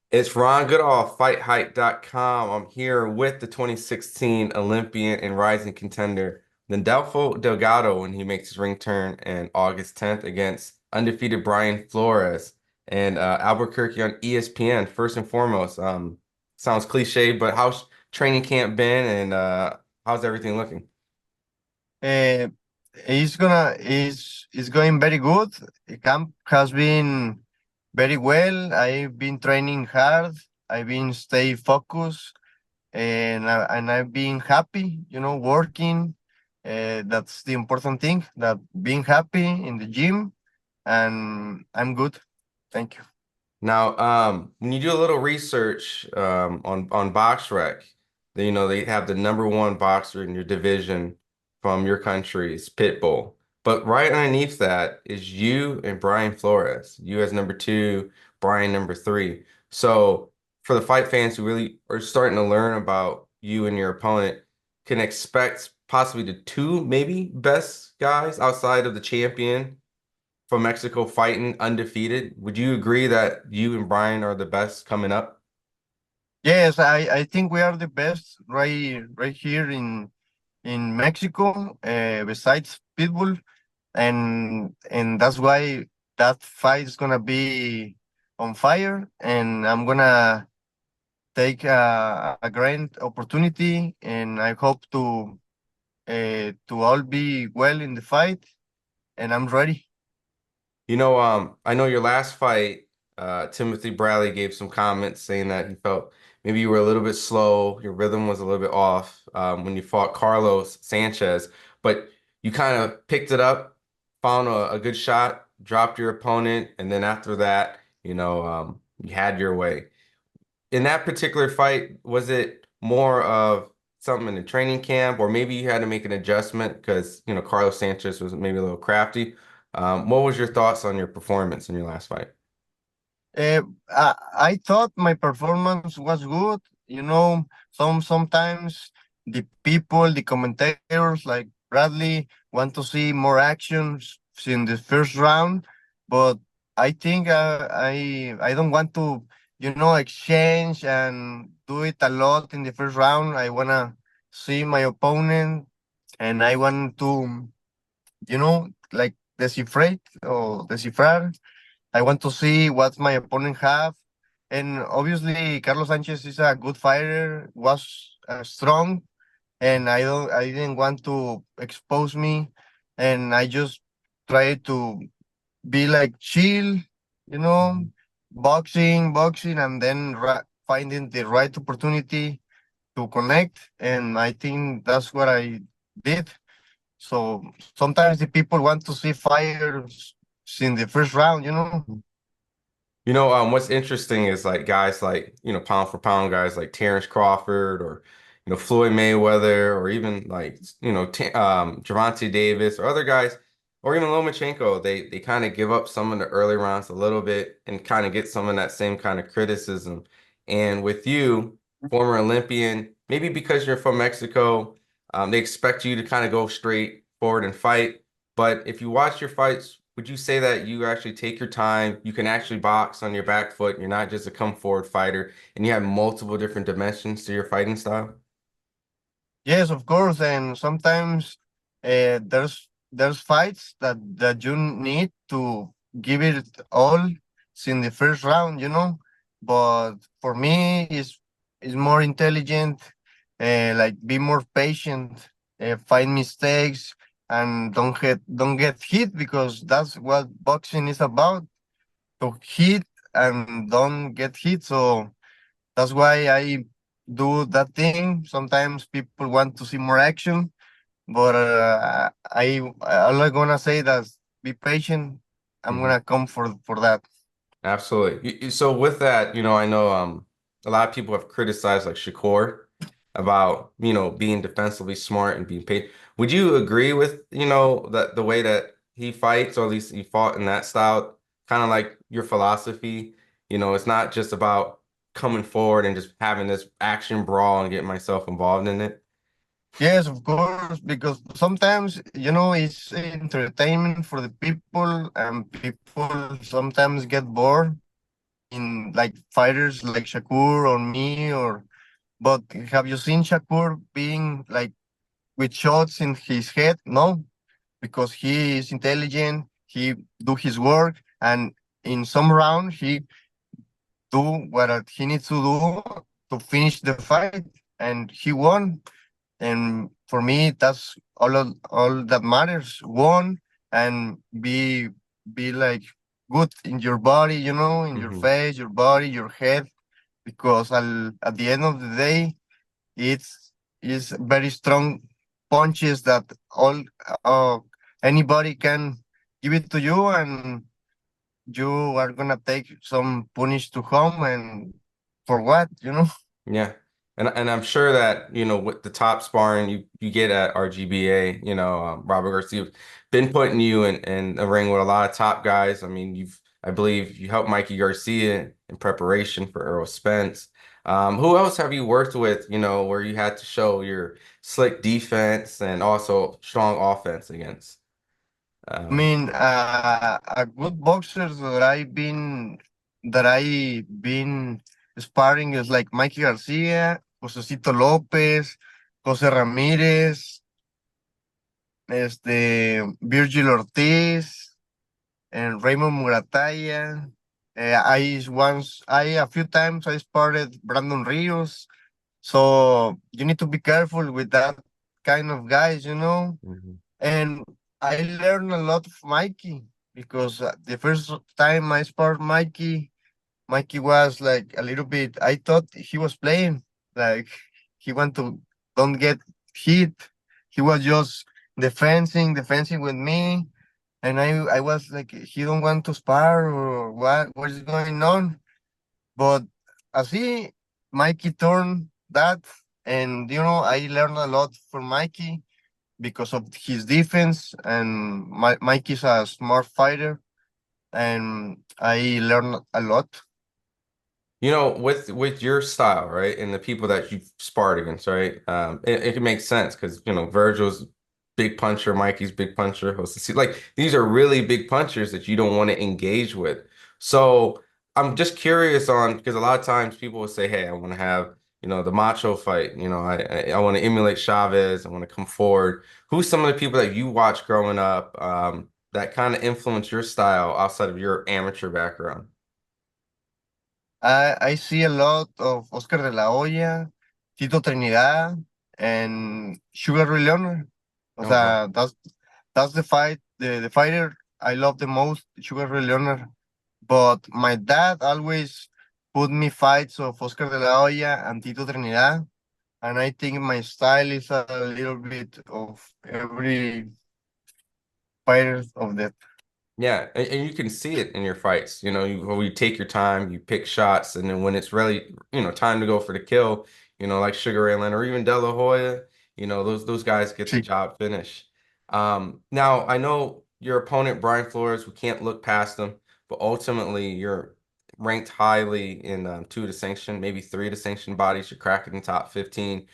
It's Ron Goodall, FightHype.com. I'm here with the 2016 Olympian and rising contender, Lindolfo Delgado, when he makes his ring turn on August 10th against undefeated Brian Flores and Albuquerque on ESPN. First and foremost, sounds cliche, but how's training camp been and how's everything looking? Uh, it's going very good. The camp has been very well. I've been training hard. I've been stay focused, and I've been happy. Working. That's the important thing. That being happy in the gym, and I'm good. Thank you. Now, when you do a little research on BoxRec, they have the number one boxer in your division from your country's Pitbull. But right underneath that is you and Brian Flores. You as number two, Brian number three. So for the fight fans who really are starting to learn about you and your opponent, can expect possibly the two maybe best guys outside of the champion from Mexico fighting undefeated. Would you agree that you and Brian are the best coming up? Yes, I think we are the best right here in Mexico. Besides Pitbull. and that's why that fight is gonna be on fire, and I'm gonna take a great opportunity, and I hope to all be well in the fight, and I'm ready. I know your last fight, Timothy Bradley gave some comments saying that he felt maybe you were a little bit slow, your rhythm was a little bit off when you fought Carlos Sanchez, but you kind of picked it up, found a good shot, dropped your opponent, and then after that, you had your way. In that particular fight, was it more of something in the training camp, or maybe you had to make an adjustment because, Carlos Sanchez was maybe a little crafty? What was your thoughts on your performance in your last fight? I thought my performance was good. Sometimes the people, the commentators like Bradley want to see more actions in the first round, but I think I don't want to, exchange and do it a lot in the first round. I wanna see my opponent, and I want to, like decifrate or decifrar. I want to see what my opponent have. And obviously, Carlos Sanchez is a good fighter, was strong, and I didn't want to expose me, and I just tried to be like chill, you know, boxing, and then finding the right opportunity to connect. And I think that's what I did. So sometimes the people want to see fires in the first round. What's interesting is like guys like, pound for pound guys like Terence Crawford or, Floyd Mayweather or even like, T Gervonta Davis or other guys or even Lomachenko, they kind of give up some of the early rounds a little bit and kind of get some of that same kind of criticism. And with you, former Olympian, maybe because you're from Mexico, they expect you to kind of go straight forward and fight. But if you watch your fights, would you say that you actually take your time, you can actually box on your back foot, you're not just a come forward fighter, and you have multiple different dimensions to your fighting style? Yes, of course. And sometimes there's fights that you need to give it all in the first round. But for me, it's more intelligent, like be more patient, find mistakes, and don't get hit, because that's what boxing is about, to hit and don't get hit. So that's why I do that thing. Sometimes people want to see more action, but all I'm gonna say that be patient. I'm Mhm. gonna come for that. Absolutely. So with that, I know a lot of people have criticized like Shakur about, being defensively smart and being paid. Would you agree with, that the way that he fights, or at least he fought in that style, kind of like your philosophy? It's not just about coming forward and just having this action brawl and getting myself involved in it. Yes, of course, because sometimes it's entertainment for the people, and people sometimes get bored. in like fighters like Shakur or me or but have you seen Shakur being like with shots in his head? No, because he is intelligent, he do his work, and in some round he do what he needs to do to finish the fight, and he won. And for me, that's all that matters. Won and be like good in your body, in your Hmm. face, your body, your head, because at the end of the day, it's is very strong punches that all uh, anybody can give it to you, and you are gonna take some punish to home, and for what? Yeah. And I'm sure that, with the top sparring you get at RGBA, Robert Garcia's been putting you in a ring with a lot of top guys. I mean, I believe you helped Mikey Garcia in preparation for Earl Spence. Who else have you worked with, where you had to show your slick defense and also strong offense against? I Um, mean, a good boxer that I been sparring is like Mikey Garcia, Josecito Lopez, Jose Ramirez, Virgil Ortiz, and Raymond Murataya. I a few times I sparred Brandon Rios. So you need to be careful with that kind of guys. mhm, And I learned a lot of Mikey because the first time I sparred Mikey, Mikey was like a little bit. I thought he was playing, like he want to don't get hit. He was just defending with me, and I was like, he don't want to spar or what is going on? But as Mikey turned that, and I learned a lot from Mikey because of his defense, and Mikey's a smart fighter, and I learned a lot. with your style, right, and the people that you've sparred against, right? It can make sense because Virgil's big puncher, Mikey's big puncher, like these are really big punchers that you don't want to engage with. So I'm just curious on because a lot of times people will say, "Hey, I want to have the macho fight. I want to emulate Chavez. I want to come forward." Who's some of the people that you watched growing up that kind of influence your style outside of your amateur background? I see a lot of Oscar de la Hoya, Tito Trinidad, and Sugar Ray Leonard. O Oh, wow. sea, that's the fighter I love the most, Sugar Ray Leonard. But my dad always put me fights of Oscar de la Hoya and Tito Trinidad, and I think my style is a little bit of every fighter of that. Yeah, and you can see it in your fights. When you take your time, you pick shots, and then when it's really, time to go for the kill, like Sugar Ray Leonard or even De La Hoya, those guys get the Sí. job finished. Now I know your opponent Brian Flores, we can't look past him, but ultimately you're ranked highly in two of the sanctioned, maybe three of the sanctioned bodies. You're cracking the top 15.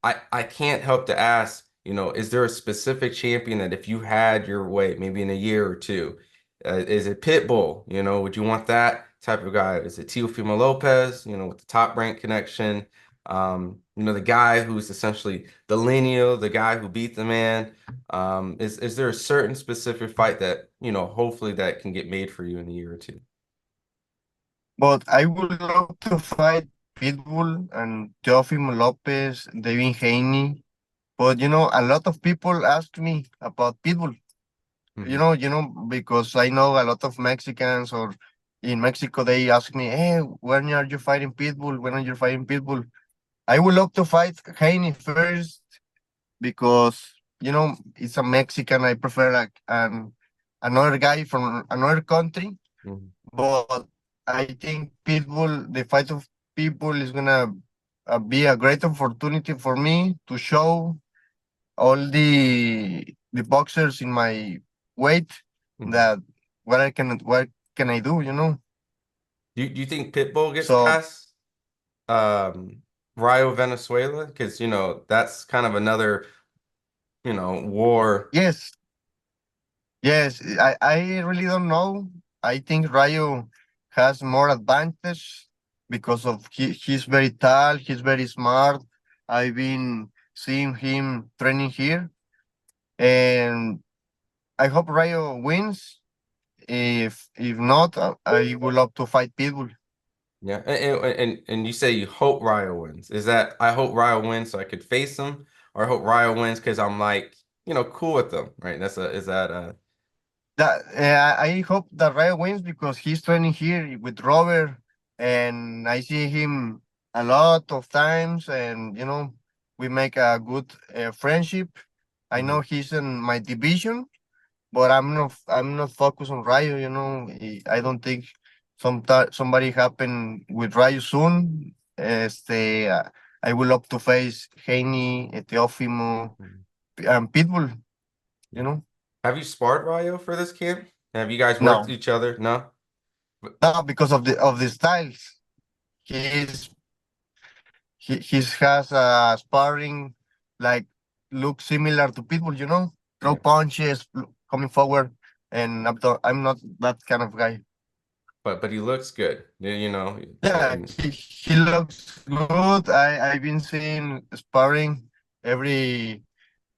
I can't help to ask. Is there a specific champion that if you had your way, maybe in a year or two, is it Pitbull? Would you want that type of guy? Is it Teofimo Lopez? With the top rank connection. The guy who's essentially the lineal, the guy who beat the man. Is there a certain specific fight that, hopefully that can get made for you in a year or two? But I would love to fight Pitbull and Teofimo Lopez, David Haney. But a lot of people ask me about Pitbull. Hmm. Because I know a lot of Mexicans or in Mexico they ask me, "Hey, when are you fighting Pitbull? When are you fighting Pitbull?" I would love to fight Haney first because it's a Mexican. I prefer like another guy from another country. Hmm. But I think the fight of Pitbull is gonna be a great opportunity for me to show all the boxers in my weight Hmm. that what can I do? Do you think Pitbull gets So past Rayo Venezuela? Because, that's kind of another, war. yes, I really don't know. I think Rayo has more advantage because of he's very tall, he's very smart. I've been seeing him training here, and I hope Rayo wins. If not, I would love to fight Pitbull. Yeah, and you say you hope Rayo wins. Is that I hope Rayo wins so I could face him, or I hope Rayo wins because I'm like, cool with them, right? That's a is that That I hope that Rayo wins because he's training here with Robert, and I see him a lot of times, and we make a good friendship. I know Mhm. he's in my division, but I'm not focused on Rayo. I don't think somebody happen with Rayo soon. I will love to face Haney, Teofimo, Mhm. and Pitbull. You Yeah. know, Have you sparred Rayo for this camp? Have you guys worked no, each other? No? But- no, because of the styles. He's he has a sparring like look similar to Pitbull. Throw Yeah. punches, coming forward, and I'm not that kind of guy. But he looks good. Yeah, And he looks good. I've been seeing sparring every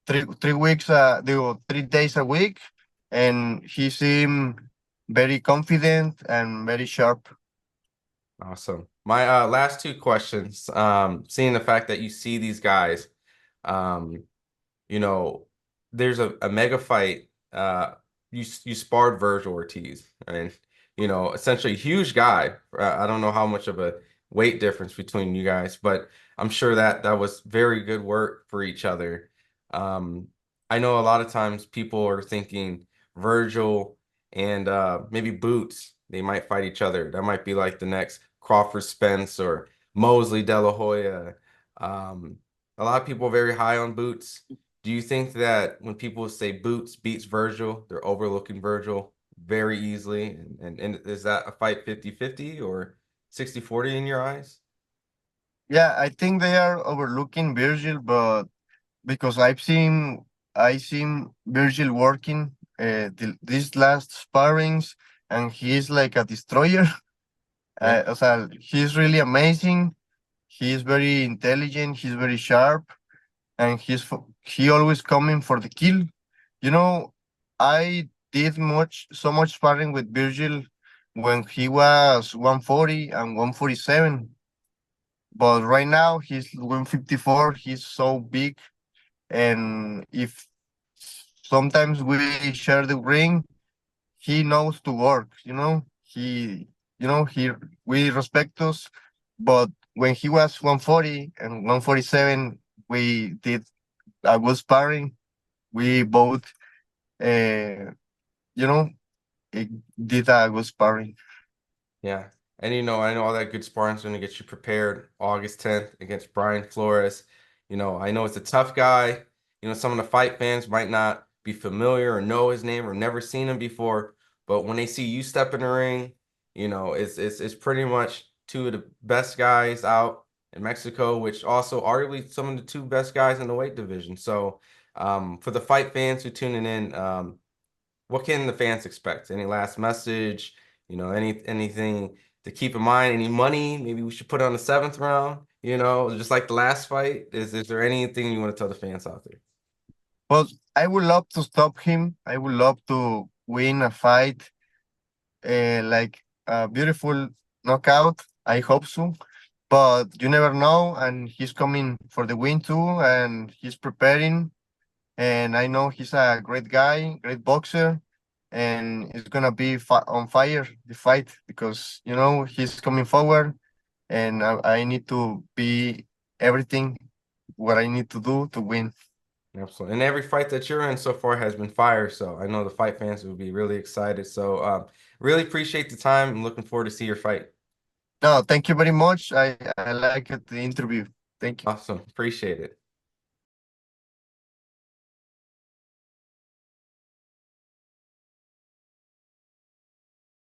three weeks, 3 days a week, and he seemed very confident and very sharp. awesome. My last two questions. Seeing the fact that you see these guys, um, you know, there's a mega fight. You sparred Virgil Ortiz, and essentially huge guy. I don't know how much of a weight difference between you guys, but I'm sure that that was very good work for each other. Um, I know a lot of times people are thinking Virgil and maybe Boots, they might fight each other. That might be like the next Crawford Spence or Mosley De La Hoya. Um, a lot of people are very high on Boots. Do you think that when people say Boots beats Virgil, they're overlooking Virgil very easily? And is that a fight 50-50 or 60-40 in your eyes? Yeah, I think they are overlooking Virgil, but because I seen Virgil working these last sparrings, and he's like a destroyer. Yeah. O sea, he's really amazing. He's very intelligent. He's very sharp, and he always coming for the kill. You know, I did so much sparring with Virgil when he was 140 and 147, but right now he's 154. He's so big, and if sometimes we share the ring, he knows to work. He we respect us, but when he was 140 and 147, we did a good sparring. We both, uh, you know, eh, did a good sparring. Yeah. And I know all that good sparring's going to get you prepared August 10th against Brian Flores. I know it's a tough guy. Some of the fight fans might not be familiar or know his name or never seen him before, but when they see you step in the ring, it's pretty much two of the best guys out in Mexico, which also arguably some of the two best guys in the weight division. So, for the fight fans who tuning in, what can the fans expect? Any last message? Anything to keep in mind? Any money? Maybe we should put on the seventh round. Just like the last fight. Is there anything you want to tell the fans out there? But I would love to stop him. I would love to win a fight, like a beautiful knockout. I hope so. But you never know, and he's coming for the win too, and he's preparing. And I know he's a great guy, great boxer, and it's gonna be on fire the fight because he's coming forward, and I need to be everything what I need to do to win. Absolutely. And every fight that you're in so far has been fire. So I know the fight fans will be really excited. So really appreciate the time. I'm looking forward to see your fight. No, thank you very much. I like the interview. Thank you. Awesome. Appreciate it.